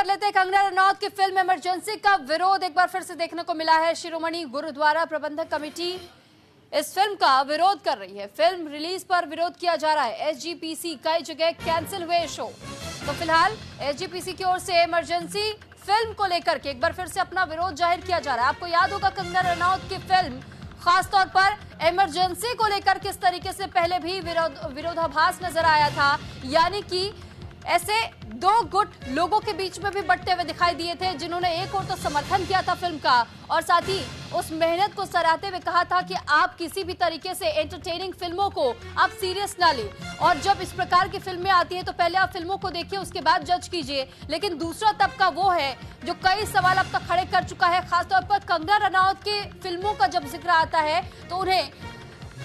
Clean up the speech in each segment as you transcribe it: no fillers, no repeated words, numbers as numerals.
कर लेते हैं। कंगना रनौत की फिल्म इमरजेंसी का विरोध एक बार फिर से देखने को मिला है। शिरोमणि गुरुद्वारा प्रबंधक कमेटी इस फिल्म का विरोध कर रही है। फिल्म रिलीज पर विरोध किया जा रहा है। एसजीपीसी कई जगह कैंसिल हुए शो। तो फिलहाल एसजीपीसी की ओर से इमरजेंसी फिल्म को लेकर के एक बार फिर से अपना विरोध जाहिर किया जा रहा है। आपको याद होगा कंगना रनौत की फिल्म खासतौर पर इमरजेंसी को लेकर किस तरीके से पहले भी विरोधाभास नजर आया था, यानी कि ऐसे दो गुट लोगों के बीच में भी बंटते हुए दिखाई दिए थे, जिन्होंने एक और तो समर्थन किया था फिल्म का और साथ ही उस मेहनत को सराहते हुए कहा था कि आप किसी भी तरीके से एंटरटेनिंग फिल्मों को आप सीरियस ना लें और जब इस प्रकार की फिल्में आती हैं तो पहले आप फिल्मों को देखिए, उसके बाद जज कीजिए। लेकिन दूसरा तबका वो है जो कई सवाल अब तक खड़े कर चुका है। खासतौर पर कंगना रनौत की फिल्मों का जब जिक्र आता है तो उन्हें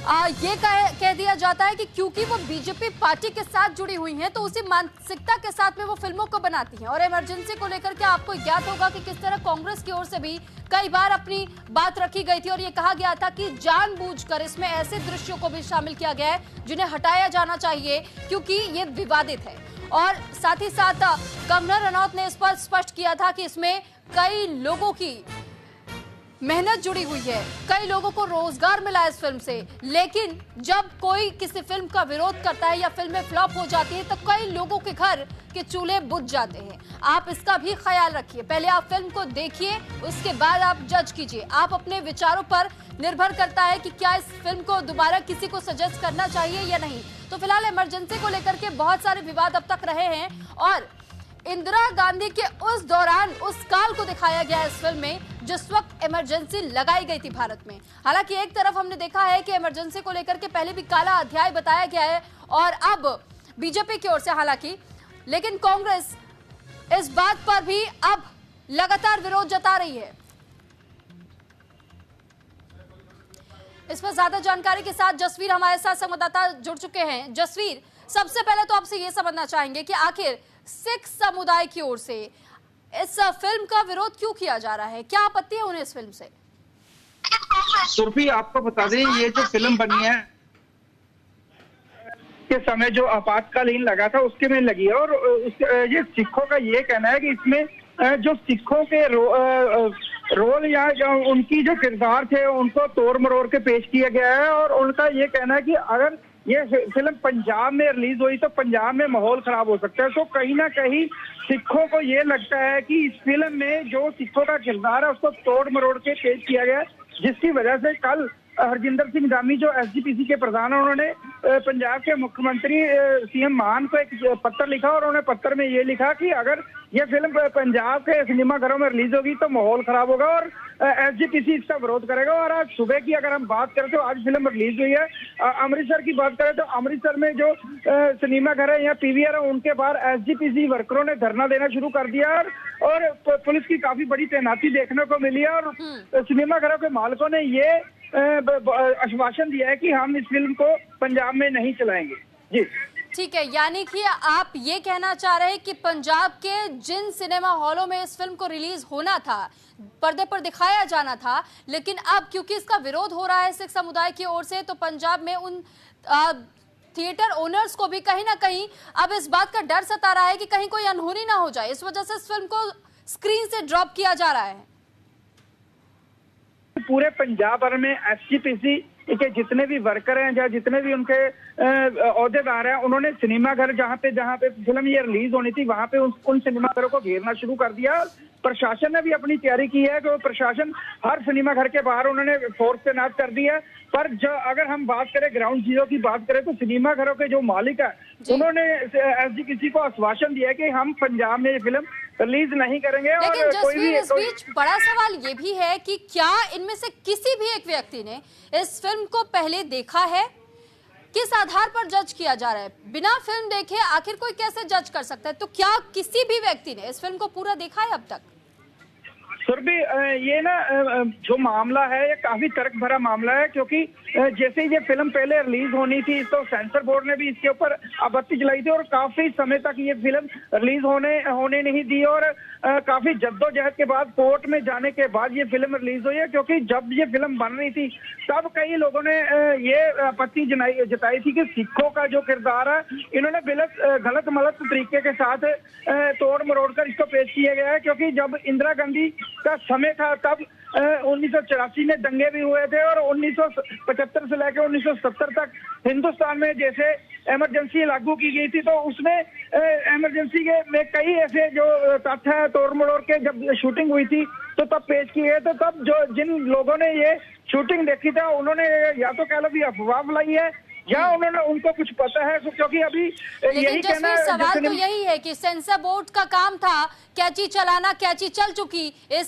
ये कह दिया जाता है कि क्योंकि वो बीजेपी पार्टी के साथ जुड़ी हुई हैं तो उसी मानसिकता के साथ में वो फिल्मों को बनाती हैं। और इमरजेंसी को लेकर के आपको ज्ञात होगा कि किस तरह कांग्रेस की ओर से भी कई बार अपनी बात रखी गई थी और ये कहा गया था कि जानबूझकर इसमें ऐसे दृश्यों को भी शामिल किया गया है जिन्हें हटाया जाना चाहिए क्योंकि ये विवादित है। और साथ ही साथ कंगना रनौत ने इस पर स्पष्ट किया था कि इसमें कई लोगों की मेहनत जुड़ी हुई है, कई लोगों को रोजगार मिला है इस फिल्म से। लेकिन जब कोई किसी फिल्म का विरोध करता है या फिल्में फ्लॉप हो जाती है तो कई लोगों के घर के चूल्हे बुझ जाते हैं। आप इसका भी ख्याल रखिए। पहले आप फिल्म को देखिए, उसके बाद आप जज कीजिए। आप अपने विचारों पर निर्भर करता है कि क्या इस फिल्म को दोबारा किसी को सजेस्ट करना चाहिए या नहीं। तो फिलहाल इमरजेंसी को लेकर के बहुत सारे विवाद अब तक रहे हैं और इंदिरा गांधी के उस दौरान उस काल को दिखाया गया है इस फिल्म में जिस वक्त इमरजेंसी लगाई गई थी भारत में। हालांकि एक तरफ हमने देखा है कि इमरजेंसी को लेकर के पहले भी काला अध्याय बताया गया है और अब बीजेपी की ओर से हालांकि, लेकिन कांग्रेस इस बात पर भी अब लगातार विरोध जता रही है। इस पर ज्यादा जानकारी के साथ जसवीर हमारे साथ संवाददाता जुड़ चुके हैं। जसवीर, सबसे पहले तो आपसे ये समझना चाहेंगे कि आखिर सिख समुदाय की ओर से इस फिल्म का विरोध क्यों किया जा रहा है, क्या आपत्ति है उन्हें इस फिल्म से? सुरभि, आपको बता दें ये जो फिल्म बनी है के समय जो आपातकालीन लगा था उसके में लगी है और ये सिखों का ये कहना है कि इसमें जो सिखों के रोल या उनकी जो किरदार थे उनको तोड़ मरोड़ के पेश किया गया है और उनका ये कहना है कि अगर ये फिल्म पंजाब में रिलीज हुई तो पंजाब में माहौल खराब हो सकता है। तो कहीं ना कहीं सिखों को ये लगता है कि इस फिल्म में जो सिखों का किरदार है उसको तोड़ मरोड़ के पेश किया गया, जिसकी वजह से कल हरजिंदर सिंह धामी जो एसजीपीसी के प्रधान है उन्होंने पंजाब के मुख्यमंत्री सीएम मान को एक पत्र लिखा और उन्होंने पत्र में ये लिखा कि अगर ये फिल्म पंजाब के सिनेमा घरों में रिलीज होगी तो माहौल खराब होगा और एसजीपीसी इसका विरोध करेगा। और आज सुबह की अगर हम बात करें तो आज फिल्म रिलीज हुई है। अमृतसर की बात करें तो अमृतसर में जो सिनेमा घर है या पीवीआर है उनके बाहर एसजीपीसी वर्करों ने धरना देना शुरू कर दिया और पुलिस की काफी बड़ी तैनाती देखने को मिली है और सिनेमा घरों के मालिकों ने ये आश्वासन दिया है कि हम इस फिल्म को पंजाब में नहीं चलाएंगे। जी ठीक है, यानी कि आप ये कहना चाह रहे हैं कि पंजाब के जिन सिनेमा हॉलों में इस फिल्म को रिलीज होना था, पर्दे पर दिखाया जाना था, लेकिन अब क्योंकि इसका विरोध हो रहा है सिख समुदाय की ओर से तो पंजाब में उन थिएटर ओनर्स को भी कहीं ना कहीं अब इस बात का डर सता रहा है कि कहीं कोई अनहोनी ना हो जाए, इस वजह से इस फिल्म को स्क्रीन से ड्रॉप किया जा रहा है। पूरे पंजाब भर में एसजीपीसी के जितने भी वर्कर हैं या जितने भी उनके अहदेदार हैं उन्होंने सिनेमा घर जहां पे फिल्म ये रिलीज होनी थी वहां पे उन सिनेमा घरों को घेरना शुरू कर दिया। प्रशासन ने भी अपनी तैयारी की है कि प्रशासन हर सिनेमा घर के बाहर उन्होंने फोर्स तैनात कर दी है। पर जो अगर हम बात करें ग्राउंड जीरो की बात करें तो सिनेमा घरों के जो मालिक है उन्होंने एसजीपीसी को आश्वासन दिया है कि हम पंजाब में ये फिल्म रिलीज नहीं करेंगे। लेकिन जसवीर, इस बीच बड़ा सवाल ये भी है कि क्या इनमें से किसी भी एक व्यक्ति ने इस फिल्म को पहले देखा है? किस आधार पर जज किया जा रहा है? बिना फिल्म देखे आखिर कोई कैसे जज कर सकता है? तो क्या किसी भी व्यक्ति ने इस फिल्म को पूरा देखा है अब तक? सुरभि, ये ना जो मामला है ये काफी तर्क भरा मामला है क्योंकि जैसे ही ये फिल्म पहले रिलीज होनी थी तो सेंसर बोर्ड ने भी इसके ऊपर आपत्ति जलाई थी और काफी समय तक ये फिल्म रिलीज होने नहीं दी और काफी जद्दोजहद के बाद कोर्ट में जाने के बाद ये फिल्म रिलीज हुई है, क्योंकि जब ये फिल्म बन रही थी तब कई लोगों ने ये आपत्ति जताई थी कि सिखों का जो किरदार है इन्होंने गलत मलत तरीके के साथ तोड़ मरोड़ कर इसको पेश किया गया है, क्योंकि जब इंदिरा गांधी का समय था तब 1984 में दंगे भी हुए थे और 1975 से लेकर 1970 तक हिंदुस्तान में जैसे इमरजेंसी लागू की गई थी, तो उसमें इमरजेंसी के में कई ऐसे जो तथ्य है तोड़ मरोड़ के जब शूटिंग हुई थी तो तब पेश किए गए। तो तब जो जिन लोगों ने ये शूटिंग देखी था उन्होंने या तो कह लो भी अफवाह फैलाई है या उन्होंने उनको कुछ पता है, क्योंकि अभी यही कहना है। सवाल तो यही है कि सेंसर बोर्ड का काम था कैची चलाना, कैची चल चुकी, इसके